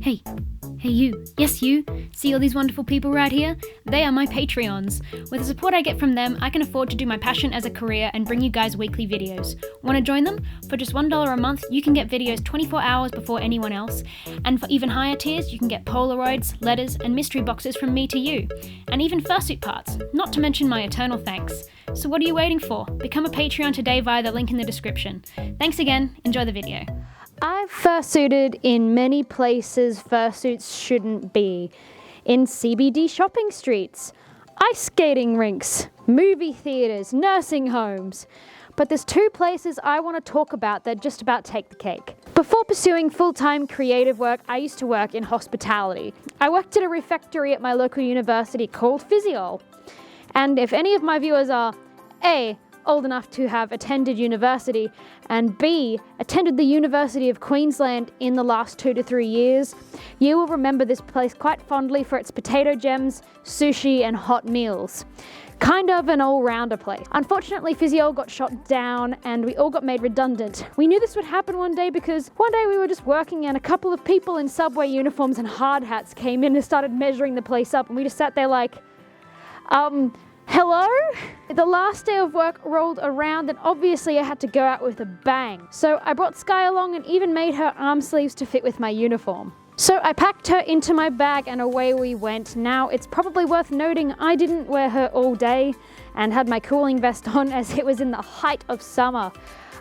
Hey you, yes you, see all these wonderful people right here? They are my Patreons. With the support I get from them, I can afford to do my passion as a career and bring you guys weekly videos. Want to join them? For just $1 a month, you can get videos 24 hours before anyone else. And for even higher tiers, you can get Polaroids, letters, and mystery boxes from me to you. And even fursuit parts, not to mention my eternal thanks. So what are you waiting for? Become a Patreon today via the link in the description. Thanks again, enjoy the video. I've fursuited in many places fursuits shouldn't be. In CBD shopping streets, ice skating rinks, movie theatres, nursing homes. But there's two places I want to talk about that just about take the cake. Before pursuing full-time creative work, I used to work in hospitality. I worked at a refectory at my local university called Physio. And if any of my viewers are A, old enough to have attended university, and B, attended the University of Queensland in the last 2 to 3 years, you will remember this place quite fondly for its potato gems, sushi, and hot meals. Kind of an all-rounder place. Unfortunately, Physio got shut down and we all got made redundant. We knew this would happen one day because one day we were just working and a couple of people in subway uniforms and hard hats came in and started measuring the place up, and we just sat there like, hello? The last day of work rolled around and obviously I had to go out with a bang. So I brought Sky along and even made her arm sleeves to fit with my uniform. So I packed her into my bag and away we went. Now it's probably worth noting I didn't wear her all day and had my cooling vest on as it was in the height of summer.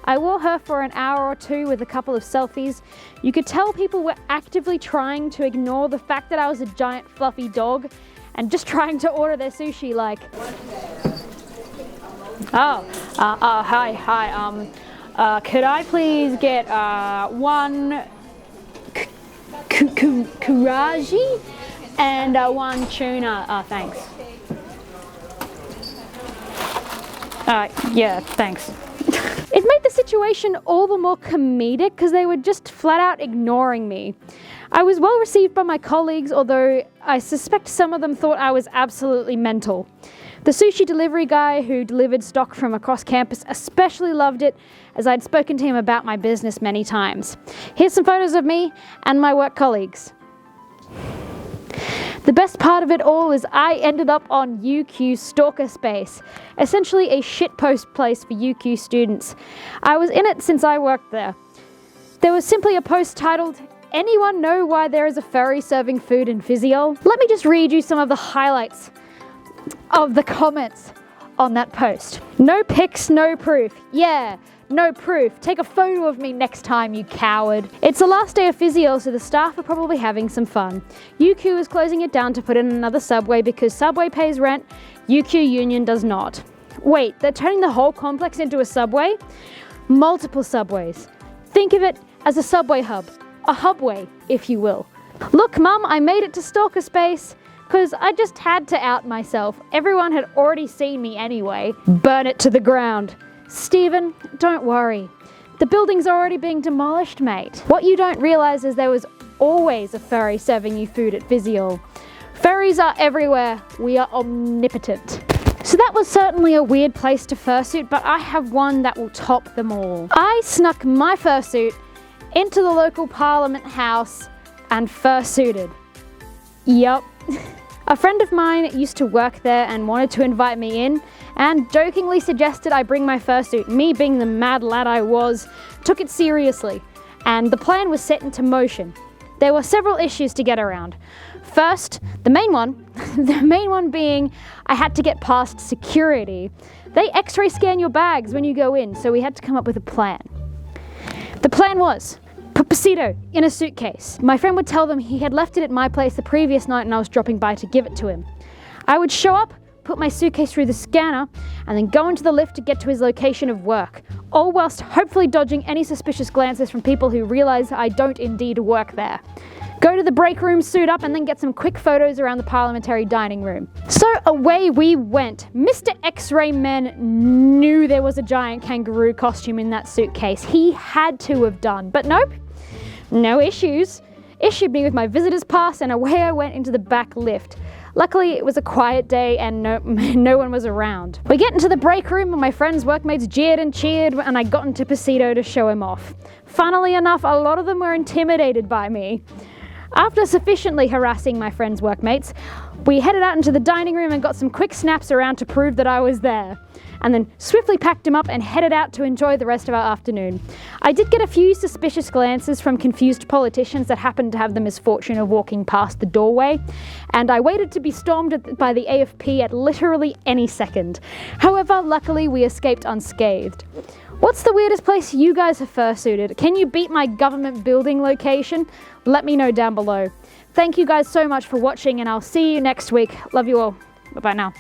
I wore her for an hour or two with a couple of selfies. You could tell people were actively trying to ignore the fact that I was a giant fluffy dog and just trying to order their sushi like, hi, could I please get one kuraji and one tuna, thanks. Yeah, thanks. It made the situation all the more comedic because they were just flat out ignoring me. I was well received by my colleagues, although I suspect some of them thought I was absolutely mental. The sushi delivery guy who delivered stock from across campus especially loved it, as I'd spoken to him about my business many times. Here's some photos of me and my work colleagues. The best part of it all is I ended up on UQ Stalker Space, essentially a shitpost place for UQ students. I was in it since I worked there. There was simply a post titled, "Anyone know why there is a furry serving food in Physio?" Let me just read you some of the highlights of the comments on that post. No pics, no proof. Yeah, no proof. Take a photo of me next time, you coward. It's the last day of Physio, so the staff are probably having some fun. UQ is closing it down to put in another subway because subway pays rent, UQ Union does not. Wait, they're turning the whole complex into a subway? Multiple subways. Think of it as a subway hub. A hubway, if you will. Look, Mum, I made it to Stalker Space because I just had to out myself. Everyone had already seen me anyway. Burn it to the ground. Stephen, don't worry. The building's already being demolished, mate. What you don't realize is there was always a furry serving you food at Physio. Furries are everywhere. We are omnipotent. So that was certainly a weird place to fursuit, but I have one that will top them all. I snuck my fursuit into the local Parliament House and fursuited. Yup. A friend of mine used to work there and wanted to invite me in and jokingly suggested I bring my fursuit. Me, being the mad lad I was, took it seriously and the plan was set into motion. There were several issues to get around. First, the main one being I had to get past security. They x-ray scan your bags when you go in, so we had to come up with a plan. The plan was put Pasito in a suitcase. My friend would tell them he had left it at my place the previous night and I was dropping by to give it to him. I would show up, put my suitcase through the scanner, and then go into the lift to get to his location of work, all whilst hopefully dodging any suspicious glances from people who realise I don't indeed work there. Go to the break room, suit up, and then get some quick photos around the parliamentary dining room. So away we went. Mr. X-Ray Man knew there was a giant kangaroo costume in that suitcase. He had to have done, but nope, no issues. Issued me with my visitor's pass and away I went into the back lift. Luckily, it was a quiet day and no one was around. We get into the break room and my friend's workmates jeered and cheered and I got into Pasito to show him off. Funnily enough, a lot of them were intimidated by me. After sufficiently harassing my friend's workmates, we headed out into the dining room and got some quick snaps around to prove that I was there, and then swiftly packed him up and headed out to enjoy the rest of our afternoon. I did get a few suspicious glances from confused politicians that happened to have the misfortune of walking past the doorway, and I waited to be stormed by the AFP at literally any second. However, luckily we escaped unscathed. What's the weirdest place you guys have fursuited? Can you beat my government building location? Let me know down below. Thank you guys so much for watching, and I'll see you next week. Love you all. Bye-bye now.